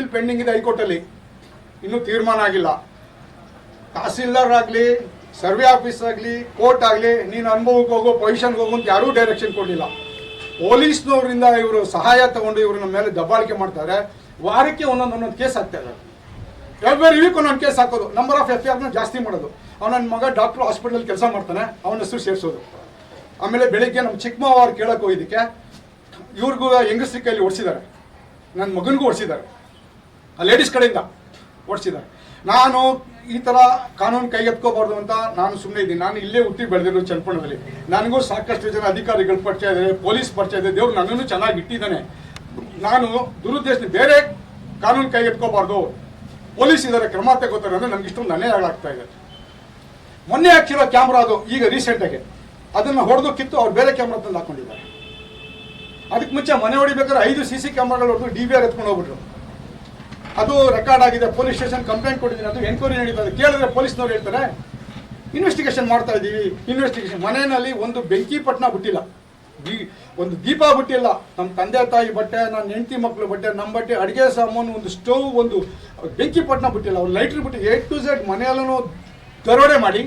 Appeal pending ಇದೆ ಹೈಕೋರ್ಟಲ್ಲಿ, ಇನ್ನೂ ತೀರ್ಮಾನ ಆಗಿಲ್ಲ. ತಹಸೀಲ್ದಾರ್ ಆಗಲಿ, ಸರ್ವೆ ಆಫೀಸ್ ಆಗಲಿ, ಕೋರ್ಟ್ ಆಗಲಿ, ನೀನು ಅನುಭವಕ್ಕೆ ಹೋಗೋ, ಪೊಸಿಷನ್ಗೆ ಹೋಗು ಅಂತ ಯಾರೂ ಡೈರೆಕ್ಷನ್ ಕೊಡಲಿಲ್ಲ. ಪೊಲೀಸ್ನವರಿಂದ ಇವರು ಸಹಾಯ ತಗೊಂಡು ಇವರು ನಮ್ಮ ಮೇಲೆ ದಬ್ಬಾಳಿಕೆ ಮಾಡ್ತಾರೆ. ವಾರಕ್ಕೆ ಒಂದೊಂದು ಕೇಸ್ ಆಗ್ತಾ ಇದ್ದಾರೆ. ಎವ್ರಿ ವೀಕ್ ಒಂದೊಂದು ಕೇಸ್ ಹಾಕೋದು, ನಂಬರ್ ಆಫ್ FIR ಜಾಸ್ತಿ ಮಾಡೋದು. ನನ್ನ ಮಗ ಡಾಕ್ಟ್ರು ಹಾಸ್ಪಿಟಲ್ ಕೆಲಸ ಮಾಡ್ತಾನೆ, ಅವನ ಹೆಸರು ಸೇರಿಸೋದು. ಆಮೇಲೆ ಬೆಳಿಗ್ಗೆ ನಮ್ಮ ಚಿಕ್ಕಮ್ಮವ್ವ ಅವ್ರು ಕೇಳೋಕೆ ಹೋಗಿದ್ದಕ್ಕೆ ಇವ್ರಿಗೂ ಹೆಂಗಸ್ರಿ ಕೈಲಿ ಓಡಿಸಿದ್ದಾರೆ, ನನ್ನ ಮಗನಿಗೂ ಓಡಿಸಿದ್ದಾರೆ, ಆ ಲೇಡೀಸ್ ಕಡೆಯಿಂದ ಓಡಿಸಿದ್ದಾರೆ. ನಾನು ಈ ಥರ ಕಾನೂನು ಕೈಗೆತ್ಕೋಬಾರ್ದು ಅಂತ ನಾನು ಸುಮ್ಮನೆ ಇದ್ದೀನಿ. ನಾನು ಇಲ್ಲೇ ಹುಟ್ಟಿ ಬೆಳೆದಿರೋ ಚನ್ನಪಟ್ಟಣದಲ್ಲಿ. ನನಗೂ ಸಾಕಷ್ಟು ಜನ ಅಧಿಕಾರಿಗಳು ಪರಿಚಯ ಇದೆ, ಪೊಲೀಸ್ ಪರಿಚಯ ಇದೆ. ದೇವ್ರು ನನ್ನನ್ನು ಚೆನ್ನಾಗಿ ಇಟ್ಟಿದ್ದಾನೆ. ನಾನು ದುರುದ್ದೇಶ ಬೇರೆ ಕಾನೂನು ಕೈಗೆತ್ಕೋಬಾರ್ದು, ಪೊಲೀಸ್ ಇದ್ದಾರೆ ಕ್ರಮ ತಗೋತಾರೆ ಅಂದರೆ ನಮ್ಗೆ ಇಷ್ಟೊಂದು ಅನ್ಯಾಯ ಆಗ್ತಾ ಇದೆ. ಮೊನ್ನೆ ಹಾಕಿರೋ ಕ್ಯಾಮ್ರಾ ಅದು ಈಗ ರೀಸೆಂಟಾಗಿ ಅದನ್ನು ಹೊಡೆದು ಕಿತ್ತು ಅವ್ರು ಬೇರೆ ಕ್ಯಾಮ್ರಾ ತಂದು ಹಾಕೊಂಡಿದ್ದಾರೆ. ಅದಕ್ಕೆ ಮುಂಚೆ ಮನೆ ಹೊಡಿಬೇಕಾದ್ರೆ 5 CC ಕ್ಯಾಮ್ರಾಗಳು ಹೊಡೆದು DVR ಎತ್ಕೊಂಡು ಹೋಗ್ಬಿಟ್ರು. ಅದು ರೆಕಾರ್ಡ್ ಆಗಿದೆ, ಪೊಲೀಸ್ ಸ್ಟೇಷನ್ ಕಂಪ್ಲೇಂಟ್ ಕೊಟ್ಟಿದ್ದೀನಿ, ಅದು ಎನ್ಕ್ವೈರಿ ನಡೀತದೆ. ಕೇಳಿದ್ರೆ ಪೊಲೀಸ್ನವ್ರು ಹೇಳ್ತಾರೆ ಇನ್ವೆಸ್ಟಿಗೇಷನ್ ಮಾಡ್ತಾ ಇದ್ದೀವಿ. ಇನ್ವೆಸ್ಟಿಗೇಷನ್ ಮನೆಯಲ್ಲಿ ಒಂದು ಬೆಂಕಿ ಪಟ್ಟಣ ಬಿಟ್ಟಿಲ್ಲ, ಒಂದು ದೀಪ ಬಿಟ್ಟಿಲ್ಲ. ನಮ್ಮ ತಂದೆ ತಾಯಿ ಬಟ್ಟೆ, ನನ್ನ ಹೆಂಡತಿ ಮಕ್ಕಳು ಬಟ್ಟೆ, ನಮ್ಮ ಬಟ್ಟೆ, ಅಡುಗೆ ಸಾಮಾನು, ಒಂದು ಸ್ಟವ್, ಒಂದು ಬೆಂಕಿ ಪಟ್ಟಣ ಬಿಟ್ಟಿಲ್ಲ. ಅವ್ರು ಲೈಟ್ರ್ ಬಿಟ್ಟು A to Z ಮನೆಯಲ್ಲೂ ದರೋಡೆ ಮಾಡಿ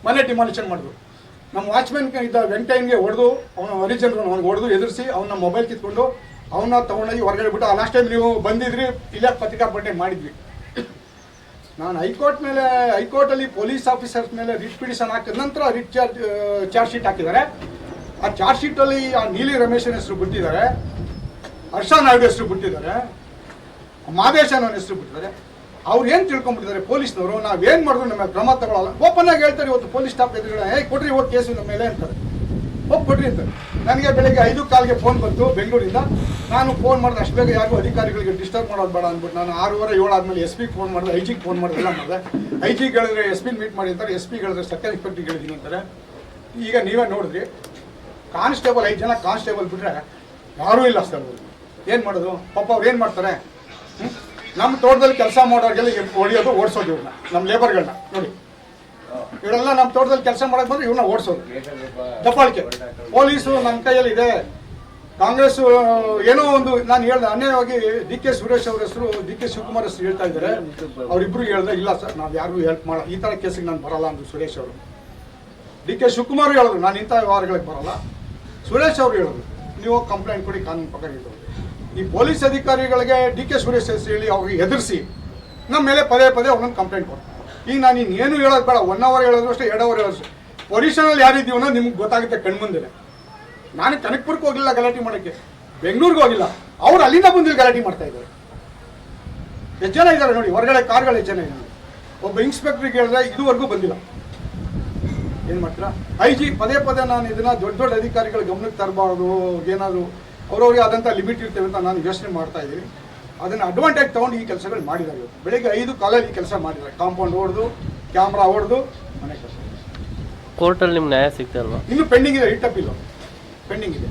ಮನೆ ಡಿಮಾಲಿಷನ್ ಮಾಡಿದ್ರು. ನಮ್ಮ ವಾಚ್ಮೆನ್ ಇದ್ದ ವೆಂಕಟಯ್ಯನಿಗೆ ಹೊಡೆದು, ಅವನ ಒರಿಜಿನಲ್ ಅವ್ನಿಗೆ ಹೊಡೆದು ಎದುರಿಸಿ ಅವನ ಮೊಬೈಲ್ ಕಿತ್ಕೊಂಡು ಅವನ್ನ ತೊಗೊಂಡೋಗಿ ಹೊರಗಡೆ ಬಿಟ್ಟು, ಆ ಲಾಸ್ಟ್ ಟೈಮ್ ನೀವು ಬಂದಿದ್ರಿ ಇಲ್ಲೇ ಪತ್ರಿಕಾಪಟ್ಟೆ ಮಾಡಿದ್ವಿ. ನಾನು ಹೈಕೋರ್ಟಲ್ಲಿ ಪೊಲೀಸ್ ಆಫೀಸರ್ಸ್ ಮೇಲೆ ರಿಟ್ ಪಿಟಿಷನ್ ಹಾಕಿದ ನಂತರ ರಿಟ್ ಚಾರ್ಜ್ ಶೀಟ್ ಹಾಕಿದ್ದಾರೆ. ಆ ಚಾರ್ಜ್ ಶೀಟಲ್ಲಿ ಆ ನೀಲಿ ರಮೇಶನ ಹೆಸರು ಬಿಟ್ಟಿದ್ದಾರೆ, ಹರ್ಷ ನಾಯ್ಡು ಹೆಸರು ಬಿಟ್ಟಿದ್ದಾರೆ, ಮಾದೇಶನ ಹೆಸರು ಬಿಟ್ಟಿದ್ದಾರೆ. ಅವ್ರು ಏನು ತಿಳ್ಕೊಂಡ್ಬಿಟ್ಟಿದ್ದಾರೆ ಪೊಲೀಸ್ನವರು, ನಾವೇನು ಮಾಡಿದ್ರು ನಮ್ಮ ಕ್ರಮ ತಗೊಳ್ಳಲ್ಲ. ಓಪನ್ ಆಗಿ ಹೇಳ್ತಾರೆ ಇವತ್ತು ಪೊಲೀಸ್ ಸ್ಟಾಫ್ ಎದುರುಗಡೆ, ಕೊಡ್ರಿ ಹೋಗಿ ಕೇಸು ನಮ್ಮ ಮೇಲೆ ಅಂತಾರೆ. ಹೋಗಿ ಕೊಡ್ರಿ ಅಂತಾರೆ. ನನಗೆ ಬೆಳಗ್ಗೆ 5:15 ಫೋನ್ ಬಂತು ಬೆಂಗಳೂರಿಂದ. ನಾನು ಫೋನ್ ಮಾಡಿದ್ರೆ ಅಷ್ಟು ಬೇಗ ಯಾರಿಗೂ ಅಧಿಕಾರಿಗಳಿಗೆ ಡಿಸ್ಟರ್ಬ್ ಮಾಡೋದು ಬೇಡ ಅಂದ್ಬಿಟ್ಟು ನಾನು 6:15 ಆದಮೇಲೆ SP ಫೋನ್ ಮಾಡಿದೆ, IG ಫೋನ್ ಮಾಡಿದೆ, ಎಲ್ಲ ಮಾಡಿದೆ. IG ಹೇಳಿದ್ರೆ SP ಮೀಟ್ ಮಾಡಿ ಅಂತಾರೆ, SP ಹೇಳಿದ್ರೆ ಸರ್ಕಾರಿ ಇನ್ಸ್ಪೆಕ್ಟ್ರಿಗೆ ಹೇಳಿದ್ದೀನಿ ಅಂತಾರೆ. ಈಗ ನೀವೇ ನೋಡಿದ್ರಿ, ಕಾನ್ಸ್ಟೇಬಲ್ 5 ಜನ ಕಾನ್ಸ್ಟೇಬಲ್ ಬಿಟ್ಟರೆ ಯಾರೂ ಇಲ್ಲ ಸರ್. ಏನು ಮಾಡೋದು ಪಾಪ, ಅವ್ರು ಏನು ಮಾಡ್ತಾರೆ? ನಮ್ಮ ತೋಟದಲ್ಲಿ ಕೆಲಸ ಮಾಡೋರಿಗೆಲ್ಲ ಹೊಡಿಯೋದು, ಓಡಿಸೋದು ಇವ್ರನ್ನ, ನಮ್ಮ ಲೇಬರ್ಗಳನ್ನ ನೋಡಿ. ಇವರೆಲ್ಲ ನಮ್ಮ ತೋಟದಲ್ಲಿ ಕೆಲಸ ಮಾಡೋಕೆ ಬಂದ್ರೆ ಇವ್ರನ್ನ ಓಡಿಸೋದು, ದಬ್ಬಾಳಿಕೆ. ಪೊಲೀಸು ನಮ್ಮ ಕೈಯಲ್ಲಿ ಇದೆ. ಕಾಂಗ್ರೆಸ್ ಏನೋ ಒಂದು ನಾನು ಹೇಳ್ದೆ ಅನ್ಯಾಯವಾಗಿ DK ಸುರೇಶ್ ಅವ್ರ ಹೆಸರು, DK ಶಿವಕುಮಾರ್ ಹೆಸರು ಹೇಳ್ತಾ ಇದ್ದಾರೆ. ಅವರಿಬ್ಬರು ಹೇಳ್ದೆ ಇಲ್ಲ ಸರ್ ನಾವು ಯಾರಿಗೂ ಹೆಲ್ಪ್ ಮಾಡೋ, ಈ ಥರ ಕೇಸಿಗೆ ನಾನು ಬರಲ್ಲ ಅಂದರು ಸುರೇಶ್ ಅವರು. DK ಶಿವಕುಮಾರ್ ಹೇಳಿದ್ರು ನಾನು ಇಂಥ ವ್ಯವಹಾರಗಳಿಗೆ ಬರಲ್ಲ. ಸುರೇಶ್ ಅವರು ಹೇಳಿದ್ರು ನೀವು ಕಂಪ್ಲೇಂಟ್ ಕೊಡಿ, ಕಾನೂನು ಪ್ರಕಾರ ಹೇಳಿದ್ರು. ಈ ಪೊಲೀಸ್ ಅಧಿಕಾರಿಗಳಿಗೆ DK ಸುರೇಶ್ ಹೆಸರು ಹೇಳಿ ಅವ್ರಿಗೆ ಎದುರಿಸಿ ನಮ್ಮ ಮೇಲೆ ಪದೇ ಒಂದೊಂದು ಕಂಪ್ಲೇಂಟ್ ಕೊಡ್ತಾರೆ. ಈಗ ನಾನು ಇನ್ನೇನು ಹೇಳೋದು ಬೇಡ, 1 ಅವರ್ ಹೇಳಿದ್ರು ಅಷ್ಟೇ, 2 ಅವರ್ ಹೇಳಿದ್ರು. ಪೊಸಿಷನಲ್ಲಿ ಯಾರಿದ್ದೀವೋ ಅನ್ನೋದು ನಿಮ್ಗೆ ಗೊತ್ತಾಗುತ್ತೆ ಕಣ್ಮುಂದೆ. ನಾನು ಕನಕಪುರಕ್ಕೆ ಹೋಗಿಲ್ಲ ಗಲಾಟೆ ಮಾಡೋಕ್ಕೆ, ಬೆಂಗಳೂರಿಗೆ ಹೋಗಿಲ್ಲ, ಅವ್ರು ಅಲ್ಲಿಂದ ಬಂದಿಲ್ಲಿ ಗಲಾಟೆ ಮಾಡ್ತಾ ಇದ್ದಾರೆ. ಎಷ್ಟು ಜನ ಇದ್ದಾರೆ ನೋಡಿ, ಹೊರಗಡೆ ಕಾರ್ಗಳು ಎಷ್ಟು ಜನ ಇದ್ದಾರೆ. ಒಬ್ಬ ಇನ್ಸ್ಪೆಕ್ಟ್ರಿಗೆ ಹೇಳಿದ್ರೆ ಇದುವರೆಗೂ ಬಂದಿಲ್ಲ. ಏನು ಮಾಡ್ತೀರಾ? IG ಪದೇ ನಾನು ಇದನ್ನು ದೊಡ್ಡ ಅಧಿಕಾರಿಗಳ ಗಮನಕ್ಕೆ ತರಬಾರ್ದು, ಏನಾದರೂ ಅವ್ರವ್ರಿಗೆ ಆದಂಥ ಲಿಮಿಟ್ ಇರ್ತೇವೆ ಅಂತ ನಾನು ಯೋಚನೆ ಮಾಡ್ತಾ ಇದ್ದೀನಿ. ಅದನ್ನು ಅಡ್ವಾಂಟೇಜ್ ತೊಗೊಂಡು ಈ ಕೆಲಸಗಳು ಮಾಡಿದ್ದಾರೆ. ಬೆಳಗ್ಗೆ 5 ಕಾಲಲ್ಲಿ ಈ ಕೆಲಸ ಮಾಡಿದ್ದಾರೆ. ಕಾಂಪೌಂಡ್ ಹೊಡೆದು, ಕ್ಯಾಮ್ರಾ ಹೊಡೆದು ಮನೆ ಕೆಲಸ. ಕೋರ್ಟಲ್ಲಿ ನಿಮ್ಮ ನ್ಯಾಯ ಸಿಗ್ತಲ್ವಾ? ಇನ್ನೂ ಪೆಂಡಿಂಗ್ ಇದೆ, ರಿಟ್ ಅಪೀಲು ಪೆಂಡಿಂಗ್ ಇದೆ.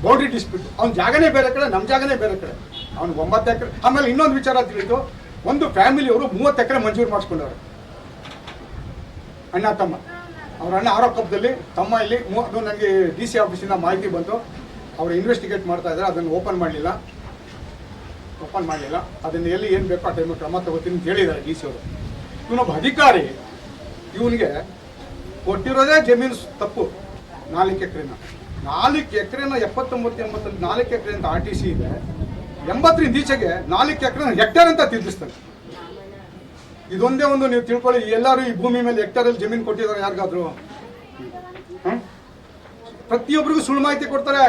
ಬೌಂಡ್ರಿ ಡಿಸ್ಪ್ಯೂಟ್, ಅವ್ನ ಜಾಗನೇ ಬೇರೆ ಕಡೆ, ನಮ್ಮ ಜಾಗನೇ ಬೇರೆ ಕಡೆ. ಅವ್ನು 9 ಎಕರೆ. ಆಮೇಲೆ ಇನ್ನೊಂದು ವಿಚಾರ ತಿಳಿದು, ಒಂದು ಫ್ಯಾಮಿಲಿಯವರು 30 ಎಕರೆ ಮಂಜೂರು ಮಾಡಿಸ್ಕೊಂಡವ್ರೆ, ಅಣ್ಣ ತಮ್ಮ. ಅವ್ರ ಅಣ್ಣ ಆರೋಪದಲ್ಲಿ, ತಮ್ಮ ಇಲ್ಲಿ. ಅದು ನನಗೆ DC ಆಫೀಸಿಂದ ಮಾಹಿತಿ ಬಂತು. ಅವರು ಇನ್ವೆಸ್ಟಿಗೇಟ್ ಮಾಡ್ತಾ ಇದ್ದಾರೆ, ಅದನ್ನು ಓಪನ್ ಮಾಡಲಿಲ್ಲ. ಅದನ್ನು ಎಲ್ಲಿ ಏನು ಬೇಕೋ ಆ ಟೈಮಿಗೆ ಕ್ರಮ ತಗೋತೀನಿ ಅಂತ ಹೇಳಿದ್ದಾರೆ DC ಅವರು. ಇವನೊಬ್ಬ ಅಧಿಕಾರಿ, ಇವನಿಗೆ ಕೊಟ್ಟಿರೋದೇ ಜಮೀನು ತಪ್ಪು. 4 ಎಕರೆನ 79 4 ಎಕರೆ ಅಂತ RTC ಇದೆ. 80ರಿಂದ ಈಚೆಗೆ 4 ಎಕರೆ ಹೆಕ್ಟೇರ್ ಅಂತ ತಿರ್ಗಿಸ್ತಾನೆ. ಇದೊಂದೇ ಒಂದು ನೀವು ತಿಳ್ಕೊಳ್ಳಿ. ಎಲ್ಲರೂ ಈ ಭೂಮಿ ಮೇಲೆ ಹೆಕ್ಟೇರಲ್ಲಿ ಜಮೀನು ಕೊಟ್ಟಿದ್ದಾರೆ ಯಾರಿಗಾದ್ರು? ಪ್ರತಿಯೊಬ್ಬರಿಗೂ ಸುಳ್ಳು ಮಾಹಿತಿ ಕೊಡ್ತಾರೆ.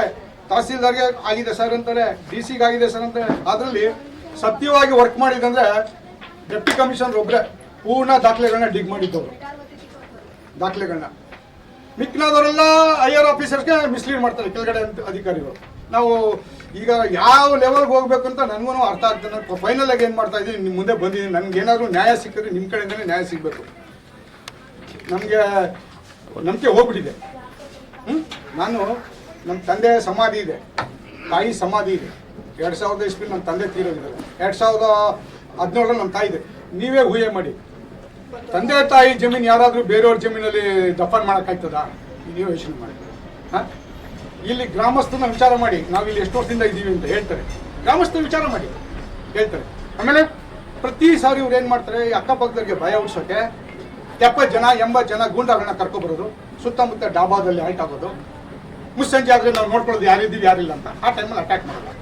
ತಹಸೀಲ್ದಾರ್ಗೆ ಆಗಿದೆ ಸರ್ ಅಂತಾರೆ, DC ಆಗಿದೆ ಸರ್ ಅಂತಾರೆ. ಅದರಲ್ಲಿ ಸತ್ಯವಾಗಿ ವರ್ಕ್ ಮಾಡಿದಂದ್ರೆ ಡೆಪ್ಟಿ ಕಮಿಷನರ್ ಒಬ್ಬರೇ ಪೂರ್ಣ ದಾಖಲೆಗಳನ್ನ ಡಿಗ್ ಮಾಡಿದ್ದವರು. ದಾಖಲೆಗಳನ್ನ ಮಿಕ್ಕಿನವರೆಲ್ಲ ಹೈಯರ್ ಆಫೀಸರ್ಸ್ಗೆ ಮಿಸ್ಲೀಡ್ ಮಾಡ್ತಾರೆ ಕೆಳಗಡೆ ಅಧಿಕಾರಿಗಳು. ನಾವು ಈಗ ಯಾವ ಲೆವೆಲ್ಗೆ ಹೋಗ್ಬೇಕು ಅಂತ ನನಗೂ ಅರ್ಥ ಆಗ್ತದೆ. ನಾನು ಫೈನಲ್ ಆಗಿ ಏನು ಮಾಡ್ತಾ ಇದ್ದೀನಿ, ನಿಮ್ಮ ಮುಂದೆ ಬಂದಿದ್ದೀನಿ. ನನಗೆ ಏನಾದರೂ ನ್ಯಾಯ ಸಿಕ್ಕಿದ್ರೆ ನಿಮ್ಮ ಕಡೆಯಿಂದಲೇ ನ್ಯಾಯ ಸಿಗಬೇಕು. ನಮಗೆ ನಂಬಿಕೆ ಹೋಗ್ಬಿಟ್ಟಿದೆ. ನಾನು ನಮ್ಮ ತಂದೆ ಸಮಾಧಿ ಇದೆ, ತಾಯಿ ಸಮಾಧಿ ಇದೆ. 2000 ಇಸ್ವಿಲಿ ನಮ್ಮ ತಂದೆ ತೀರೋಗಿದ್ದಾರೆ. 2017 ನಮ್ಮ ತಾಯಿ ಇದೆ. ನೀವೇ ಊಹೆ ಮಾಡಿ, ತಂದೆ ತಾಯಿ ಜಮೀನು ಯಾರಾದರೂ ಬೇರೆಯವ್ರ ಜಮೀನಲ್ಲಿ ದಫನ್ ಮಾಡೋಕ್ಕಾಗ್ತದಾ? ನೀವು ಯೋಚನೆ ಮಾಡಿ. ಇಲ್ಲಿ ಗ್ರಾಮಸ್ಥನ ವಿಚಾರ ಮಾಡಿ, ನಾವಿಲ್ಲಿ ಎಷ್ಟು ವರ್ಷದಿಂದ ಇದ್ದೀವಿ ಅಂತ ಹೇಳ್ತಾರೆ. ಗ್ರಾಮಸ್ಥನ ವಿಚಾರ ಮಾಡಿ. ಹೇಳ್ತಾರೆ. ಆಮೇಲೆ ಪ್ರತಿ ಸಾರಿ ಇವ್ರು ಏನು ಮಾಡ್ತಾರೆ, ಈ ಅಕ್ಕಪಕ್ಕದವ್ರಿಗೆ ಭಯ ಹುಡ್ಸೋಕ್ಕೆ 70 ಜನ 80 ಜನ ಗೂಂಡಾಗಳನ್ನ ಕರ್ಕೊಬರೋದು, ಸುತ್ತಮುತ್ತ ಡಾಬಾದಲ್ಲಿ ಆಯ್ಟ್ ಆಗೋದು, ಮುಸ್ಸಂಜೆ ಆದರೆ ನಾವು ನೋಡ್ಕೊಳ್ಳೋದು ಯಾರಿದ್ದೀವಿ ಯಾರಿಲ್ಲ ಅಂತ, ಆ ಟೈಮಲ್ಲಿ ಅಟ್ಯಾಕ್ ಮಾಡೋದು.